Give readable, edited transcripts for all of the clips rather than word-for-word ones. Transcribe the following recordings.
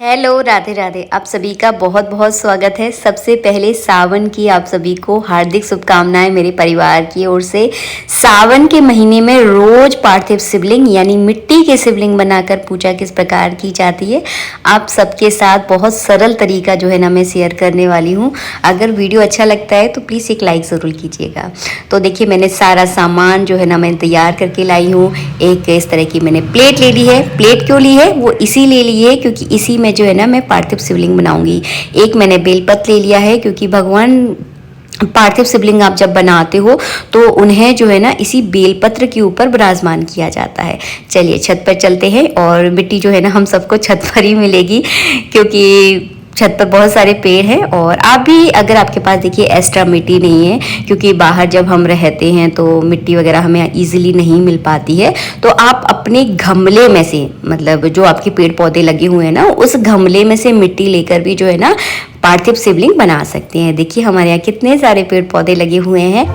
Hello, Radhe Radhe. आप सभी का बहुत बहुत स्वागत है। सबसे पहले सावन की आप सभी को हार्दिक शुभकामनाएं मेरे परिवार की ओर से। सावन के महीने में रोज पार्थिव शिवलिंग यानी मिट्टी के शिवलिंग बनाकर पूजा किस प्रकार की जाती है, आप सबके साथ बहुत सरल तरीका जो है ना मैं शेयर करने वाली हूँ। अगर वीडियो अच्छा लगता है तो प्लीज़ एक लाइक ज़रूर कीजिएगा। तो देखिए, मैंने सारा सामान जो है ना मैं तैयार करके लाई हूँ। एक इस तरह की मैंने प्लेट ले ली है। प्लेट क्यों ली है, वो इसीलिए ली है क्योंकि इसी में जो है ना मैं पार्थिव शिवलिंग बनाऊंगी। एक मैंने बेलपत्र ले लिया है क्योंकि भगवान पार्थिव शिवलिंग आप जब बनाते हो तो उन्हें जो है ना इसी बेलपत्र के ऊपर विराजमान किया जाता है। चलिए छत पर चलते हैं। और मिट्टी जो है ना हम सबको छत पर ही मिलेगी क्योंकि छत पर बहुत सारे पेड़ हैं। और आप भी, अगर आपके पास देखिए एक्स्ट्रा मिट्टी नहीं है, क्योंकि बाहर जब हम रहते हैं तो मिट्टी वगैरह हमें इजीली नहीं मिल पाती है, तो आप अपने गमले में से, मतलब जो आपके पेड़ पौधे लगे हुए हैं ना, उस गमले में से मिट्टी लेकर भी जो है ना पार्थिव शिवलिंग बना सकते हैं। देखिए हमारे यहाँ कितने सारे पेड़ पौधे लगे हुए हैं।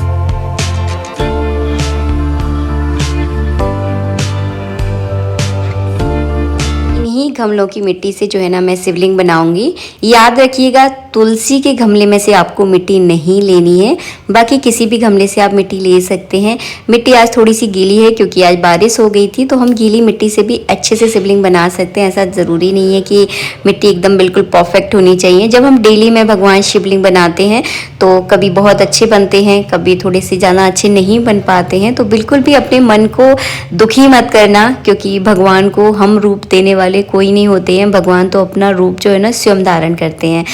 इन्हीं गमलों की मिट्टी से जो है ना मैं शिवलिंग बनाऊंगी। याद रखिएगा, तुलसी के गमले में से आपको मिट्टी नहीं लेनी है, बाकी किसी भी गमले से आप मिट्टी ले सकते हैं। मिट्टी आज थोड़ी सी गीली है क्योंकि आज बारिश हो गई थी, तो हम गीली मिट्टी से भी अच्छे से शिवलिंग बना सकते हैं। ऐसा ज़रूरी नहीं है कि मिट्टी एकदम बिल्कुल परफेक्ट होनी चाहिए। जब हम डेली में भगवान शिवलिंग बनाते हैं तो कभी बहुत अच्छे बनते हैं, कभी थोड़े से ज़्यादा अच्छे नहीं बन पाते हैं। तो बिल्कुल भी अपने मन को दुखी मत करना, क्योंकि भगवान को हम रूप देने वाले कोई नहीं होते हैं। भगवान तो अपना रूप जो है ना स्वयं धारण करते हैं।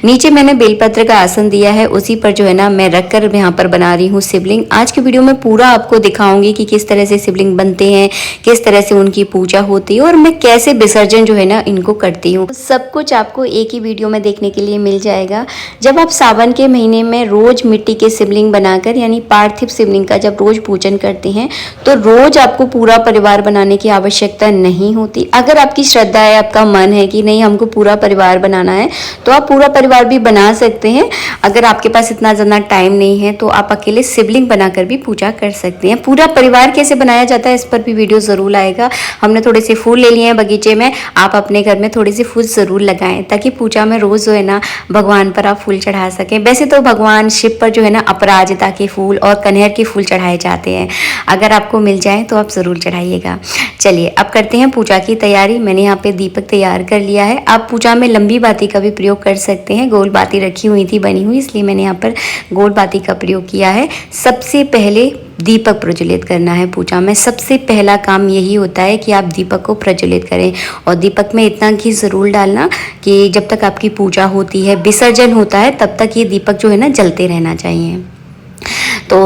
नीचे मैंने बेलपत्र का आसन दिया है, उसी पर जो है ना मैं रखकर यहाँ पर बना रही हूँ शिवलिंग। आज की वीडियो में पूरा आपको दिखाऊंगी कि किस तरह से शिवलिंग बनते हैं, किस तरह से उनकी पूजा होती है और मैं कैसे विसर्जन जो है ना इनको करती हूँ। सब कुछ आपको एक ही वीडियो में देखने के लिए मिल जाएगा। जब आप सावन के महीने में रोज मिट्टी के शिवलिंग बनाकर यानी पार्थिव शिवलिंग का जब रोज पूजन करते हैं तो रोज आपको पूरा परिवार बनाने की आवश्यकता नहीं होती। अगर आपकी श्रद्धा है, आपका मन है कि नहीं हमको पूरा परिवार बनाना है, तो आप पूरा परिवार भी बना सकते हैं। अगर आपके पास इतना ज़्यादा टाइम नहीं है तो आप अकेले शिवलिंग बनाकर भी पूजा कर सकते हैं। पूरा परिवार कैसे बनाया जाता है इस पर भी वीडियो ज़रूर आएगा। हमने थोड़े से फूल ले लिए हैं बगीचे में, आप अपने घर में थोड़े से फूल ज़रूर लगाएं ताकि पूजा में रोज़ जो है ना भगवान पर आप फूल चढ़ा सकें। वैसे तो भगवान शिव पर जो है ना अपराजिता के फूल और कनेर के फूल चढ़ाए जाते हैं। अगर आपको मिल जाए तो आप ज़रूर चढ़ाइएगा। चलिए अब करते हैं पूजा की तैयारी। मैंने यहाँ पे दीपक तैयार कर लिया है। आप पूजा में लंबी बाती का भी प्रयोग कर सकते हैं। गोल बाती रखी हुई थी बनी हुई, इसलिए मैंने यहाँ पर गोल बाती का प्रयोग किया है। सबसे पहले दीपक प्रज्वलित करना है। पूजा में सबसे पहला काम यही होता है कि आप दीपक को प्रज्वलित करें। और दीपक में इतना घी ज़रूर डालना कि जब तक आपकी पूजा होती है, विसर्जन होता है, तब तक ये दीपक जो है ना जलते रहना चाहिए। तो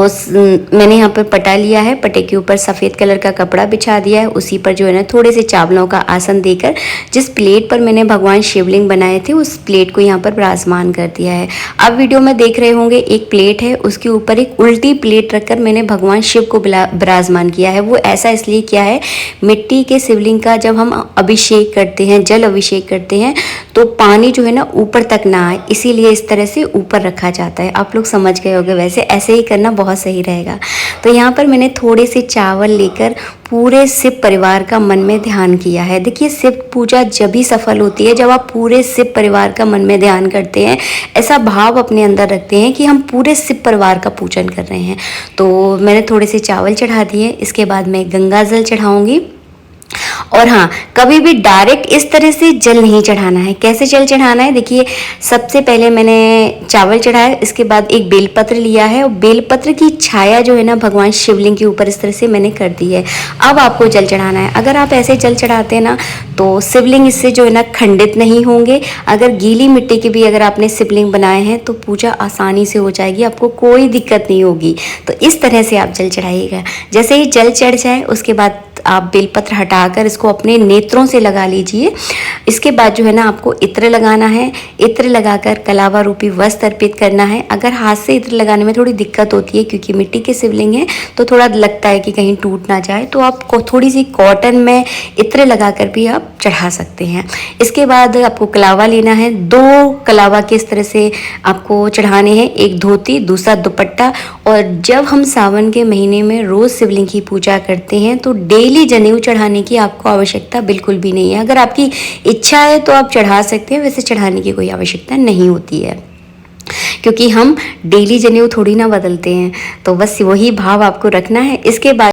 मैंने यहाँ पर पटा लिया है। पटे के ऊपर सफ़ेद कलर का कपड़ा बिछा दिया है। उसी पर जो है ना थोड़े से चावलों का आसन देकर जिस प्लेट पर मैंने भगवान शिवलिंग बनाए थे उस प्लेट को यहाँ पर विराजमान कर दिया है। आप वीडियो में देख रहे होंगे एक प्लेट है, उसके ऊपर एक उल्टी प्लेट रखकर मैंने भगवान शिव को विराजमान किया है। वो ऐसा इसलिए किया है, मिट्टी के शिवलिंग का जब हम अभिषेक करते हैं, जल अभिषेक करते हैं, तो पानी जो है ना ऊपर तक ना आए, इसीलिए इस तरह से ऊपर रखा जाता है। आप लोग समझ गए होंगे, वैसे ऐसे ही करना बहुत सही रहेगा। तो यहाँ पर मैंने थोड़े से चावल लेकर पूरे शिव परिवार का मन में ध्यान किया है। देखिए, शिव पूजा जब ही सफल होती है जब आप पूरे शिव परिवार का मन में ध्यान करते हैं, ऐसा भाव अपने अंदर रखते हैं कि हम पूरे शिव परिवार का पूजन कर रहे हैं। तो मैंने थोड़े से चावल चढ़ा दिए। इसके बाद मैं गंगा जल चढ़ाऊंगी। और हाँ, कभी भी डायरेक्ट इस तरह से जल नहीं चढ़ाना है। कैसे जल चढ़ाना है, देखिए सबसे पहले मैंने चावल चढ़ाया, इसके बाद एक बेलपत्र लिया है और बेलपत्र की छाया जो है ना भगवान शिवलिंग के ऊपर इस तरह से मैंने कर दी है। अब आपको जल चढ़ाना है। अगर आप ऐसे जल चढ़ाते हैं ना तो शिवलिंग इससे जो है ना खंडित नहीं होंगे। अगर गीली मिट्टी के भी अगर आपने शिवलिंग बनाए हैं तो पूजा आसानी से हो जाएगी, आपको कोई दिक्कत नहीं होगी। तो इस तरह से आप जल चढ़ाइएगा। जैसे ही जल चढ़ जाए उसके बाद आप बेलपत्र हटाकर इसको अपने नेत्रों से लगा लीजिए। इसके बाद जो है ना आपको इत्र लगाना है। इत्र लगाकर कलावा रूपी वस्त्र अर्पित करना है। अगर हाथ से इत्र लगाने में थोड़ी दिक्कत होती है क्योंकि मिट्टी के शिवलिंग है तो थोड़ा लगता है कि कहीं टूट ना जाए, तो आप थोड़ी सी कॉटन में इत्र लगाकर भी आप चढ़ा सकते हैं। इसके बाद आपको कलावा लेना है। 2 कलावा किस तरह से आपको चढ़ाने हैं, एक धोती दूसरा दुपट्टा। और जब हम सावन के महीने में रोज़ शिवलिंग की पूजा करते हैं तो डेली जनेऊ चढ़ाने की आपको आवश्यकता बिल्कुल भी नहीं है। अगर आपकी इच्छा है तो आप चढ़ा सकते हैं, वैसे चढ़ाने की कोई आवश्यकता नहीं होती है क्योंकि हम डेली जनेऊ थोड़ी ना बदलते हैं। तो बस वही भाव आपको रखना है। इसके बाद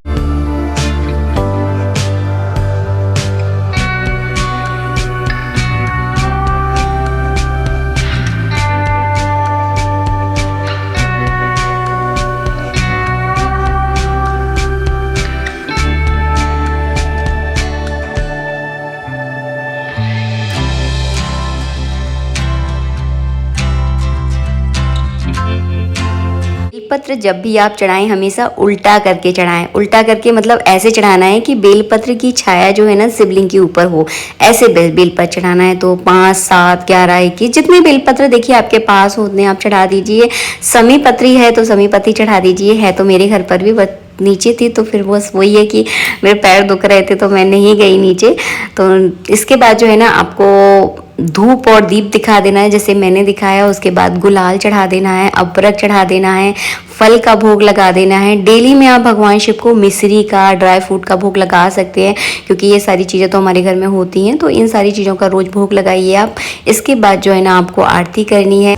बेलपत्र जब भी आप चढ़ाएं हमेशा उल्टा करके चढ़ाएं। उल्टा करके मतलब ऐसे चढ़ाना है कि बेलपत्र की छाया जो है ना शिवलिंग के ऊपर हो, ऐसे बेलपत्र चढ़ाना है। तो 5, 7, 11, 21 जितने बेलपत्र देखिए आपके पास हो उतने आप चढ़ा दीजिए। समी पत्री है तो समी पत्री चढ़ा दीजिए। है तो मेरे घर पर भी नीचे थी तो फिर बस वही है कि मेरे पैर दुख रहे थे तो मैं नहीं गई नीचे। तो इसके बाद जो है ना आपको धूप और दीप दिखा देना है जैसे मैंने दिखाया। उसके बाद गुलाल चढ़ा देना है, अबरक चढ़ा देना है, फल का भोग लगा देना है। डेली में आप भगवान शिव को मिश्री का, ड्राई फ्रूट का भोग लगा सकते हैं क्योंकि ये सारी चीज़ें तो हमारे घर में होती हैं। तो इन सारी चीज़ों का रोज़ भोग लगाइए आप। इसके बाद जो है ना आपको आरती करनी है।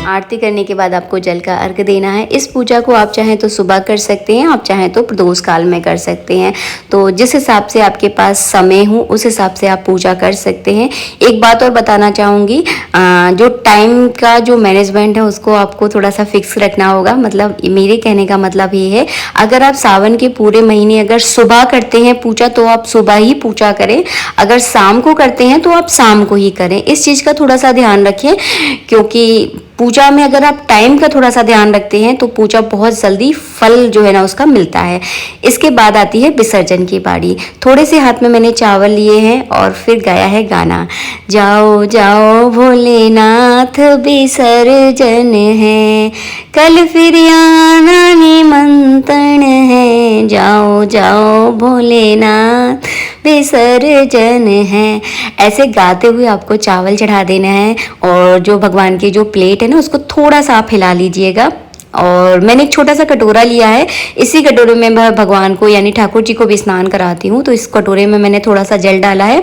आरती करने के बाद आपको जल का अर्घ देना है। इस पूजा को आप चाहें तो सुबह कर सकते हैं, आप चाहें तो प्रदोष काल में कर सकते हैं। तो जिस हिसाब से आपके पास समय हो उस हिसाब से आप पूजा कर सकते हैं। एक बात और बताना चाहूँगी, जो टाइम का जो मैनेजमेंट है उसको आपको थोड़ा सा फिक्स रखना होगा। मतलब मेरे कहने का मतलब ये है, अगर आप सावन के पूरे महीने अगर सुबह करते हैं पूजा तो आप सुबह ही पूजा करें, अगर शाम को करते हैं तो आप शाम को ही करें। इस चीज़ का थोड़ा सा ध्यान रखें क्योंकि पूजा में अगर आप टाइम का थोड़ा सा ध्यान रखते हैं तो पूजा बहुत जल्दी फल जो है ना उसका मिलता है। इसके बाद आती है विसर्जन की बारी। थोड़े से हाथ में मैंने चावल लिए हैं और फिर गाया है गाना, जाओ जाओ भोलेनाथ विसर्जन है, कल फिर आना निमंत्रण है, जाओ जाओ भोलेनाथ विसर्जन है। ऐसे गाते हुए आपको चावल चढ़ा देना है और जो भगवान की जो प्लेट है ना उसको थोड़ा सा आप हिला लीजिएगा। और मैंने एक छोटा सा कटोरा लिया है, इसी कटोरे में मैं भगवान को यानी ठाकुर जी को भी स्नान कराती हूँ। तो इस कटोरे में मैंने थोड़ा सा जल डाला है।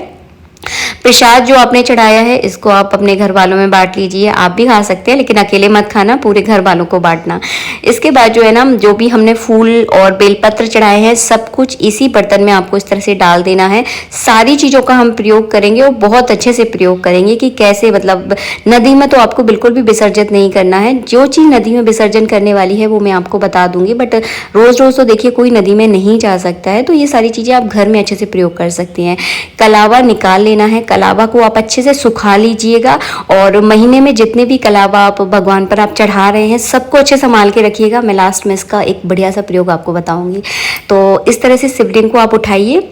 प्रसाद जो आपने चढ़ाया है इसको आप अपने घर वालों में बांट लीजिए। आप भी खा सकते हैं लेकिन अकेले मत खाना, पूरे घर वालों को बांटना। इसके बाद जो है ना जो भी हमने फूल और बेलपत्र चढ़ाए हैं सब कुछ इसी बर्तन में आपको इस तरह से डाल देना है। सारी चीज़ों का हम प्रयोग करेंगे और बहुत अच्छे से प्रयोग करेंगे कि कैसे, मतलब नदी में तो आपको बिल्कुल भी विसर्जित नहीं करना है। जो चीज़ नदी में विसर्जन करने वाली है वो मैं आपको बता दूंगी, बट रोज़ रोज़ तो देखिए कोई नदी में नहीं जा सकता है। तो ये सारी चीज़ें आप घर में अच्छे से प्रयोग कर सकती हैं। कलावा निकाल लेना है, कलावा को आप अच्छे से सुखा लीजिएगा और महीने में जितने भी कलावा आप भगवान पर आप चढ़ा रहे हैं सबको अच्छे संभाल के रखिएगा। मैं लास्ट में इसका एक बढ़िया सा प्रयोग आपको बताऊंगी। तो इस तरह से शिवलिंग को आप उठाइए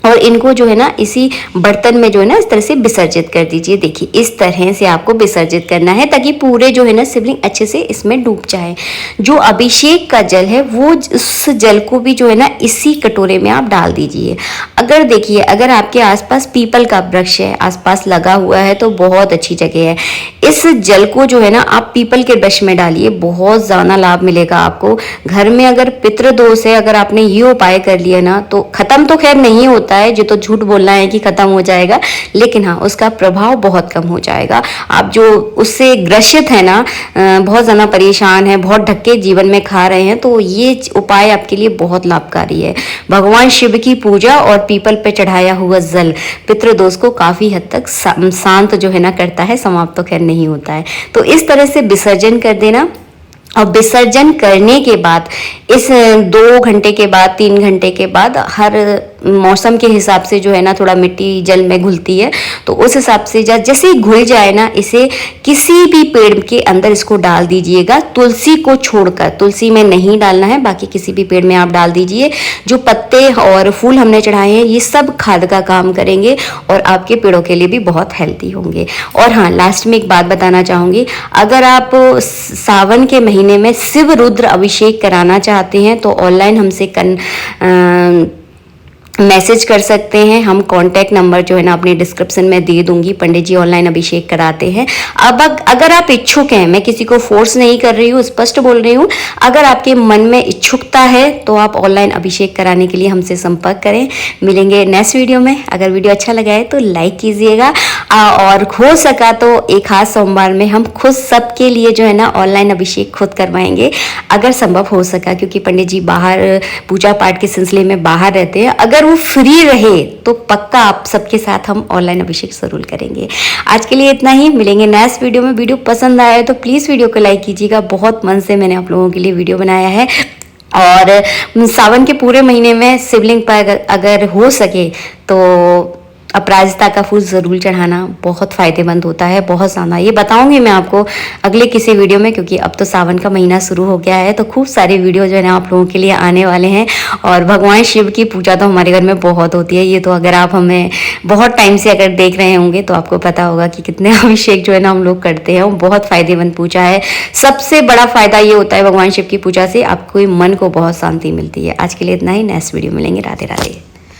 और इनको जो है ना इसी बर्तन में जो है ना इस तरह से विसर्जित कर दीजिए। देखिए इस तरह से आपको विसर्जित करना है ताकि पूरे जो है ना शिवलिंग अच्छे से इसमें डूब जाए। जो अभिषेक का जल है वो उस जल को भी जो है ना इसी कटोरे में आप डाल दीजिए। अगर देखिए अगर आपके आसपास पीपल का वृक्ष है आसपास लगा हुआ है तो बहुत अच्छी जगह है। इस जल को जो है ना आप पीपल के वृक्ष में डालिए, बहुत ज़्यादा लाभ मिलेगा आपको। घर में अगर पितृदोष है, अगर आपने ये उपाय कर लिया ना तो खत्म तो खैर नहीं होता है, जो तो झूठ बोलना है कि खत्म हो जाएगा, लेकिन हाँ उसका प्रभाव बहुत कम हो जाएगा। आप जो उससे ग्रसित है ना, बहुत ज़्यादा परेशान है, बहुत धक्के जीवन में खा रहे हैं, तो ये उपाय आपके लिए बहुत लाभकारी है। भगवान शिव की पूजा और पीपल पे चढ़ाया हुआ जल पितृदोष को काफ़ी हद तक शांत जो है ना करता है, समाप्त तो खैर नहीं होता है। तो इस तरह से विसर्जन कर देना। और विसर्जन करने के बाद इस 2 घंटे के बाद 3 घंटे के बाद हर मौसम के हिसाब से जो है ना थोड़ा मिट्टी जल में घुलती है, तो उस हिसाब से जैसे ही घुल जाए ना, इसे किसी भी पेड़ के अंदर इसको डाल दीजिएगा, तुलसी को छोड़कर। तुलसी में नहीं डालना है, बाकी किसी भी पेड़ में आप डाल दीजिए। जो पत्ते और फूल हमने चढ़ाए हैं ये सब खाद का काम करेंगे और आपके पेड़ों के लिए भी बहुत हेल्दी होंगे। और हाँ, लास्ट में एक बात बताना चाहूँगी, अगर आप सावन के महीने में शिव रुद्र अभिषेक कराना चाहते हैं तो ऑनलाइन हमसे मैसेज कर सकते हैं। हम कॉन्टैक्ट नंबर जो है ना अपने डिस्क्रिप्शन में दे दूंगी। पंडित जी ऑनलाइन अभिषेक कराते हैं। अब अगर आप इच्छुक हैं, मैं किसी को फोर्स नहीं कर रही हूँ, स्पष्ट बोल रही हूँ, अगर आपके मन में इच्छुकता है तो आप ऑनलाइन अभिषेक कराने के लिए हमसे संपर्क करें। मिलेंगे नेक्स्ट वीडियो में। अगर वीडियो अच्छा लगा है तो लाइक कीजिएगा और हो सका तो एक हाथ सोमवार में हम खुद सबके लिए जो है ना ऑनलाइन अभिषेक खुद करवाएंगे, अगर संभव हो सका, क्योंकि पंडित जी बाहर पूजा पाठ के सिलसिले में बाहर रहते हैं। अगर वो फ्री रहे तो पक्का आप सबके साथ हम ऑनलाइन अभिषेक जरूर करेंगे। आज के लिए इतना ही, मिलेंगे नेक्स्ट वीडियो में। वीडियो पसंद आया है तो प्लीज़ वीडियो को लाइक कीजिएगा। बहुत मन से मैंने आप लोगों के लिए वीडियो बनाया है। और सावन के पूरे महीने में शिवलिंग पर अगर हो सके तो अपराजिता का फूल ज़रूर चढ़ाना, बहुत फ़ायदेमंद होता है, बहुत ज़्यादा। ये बताऊंगी मैं आपको अगले किसी वीडियो में, क्योंकि अब तो सावन का महीना शुरू हो गया है, तो खूब सारे वीडियो जो है ना आप लोगों के लिए आने वाले हैं। और भगवान शिव की पूजा तो हमारे घर में बहुत होती है। ये तो अगर आप हमें बहुत टाइम से अगर देख रहे होंगे तो आपको पता होगा कि कितने अभिषेक जो है ना हम लोग करते हैं। वो बहुत फ़ायदेमंद पूजा है। सबसे बड़ा फ़ायदा ये होता है भगवान शिव की पूजा से आपको मन को बहुत शांति मिलती है। आज के लिए इतना ही, नेक्स्ट वीडियो मिलेंगे। राधे राधे।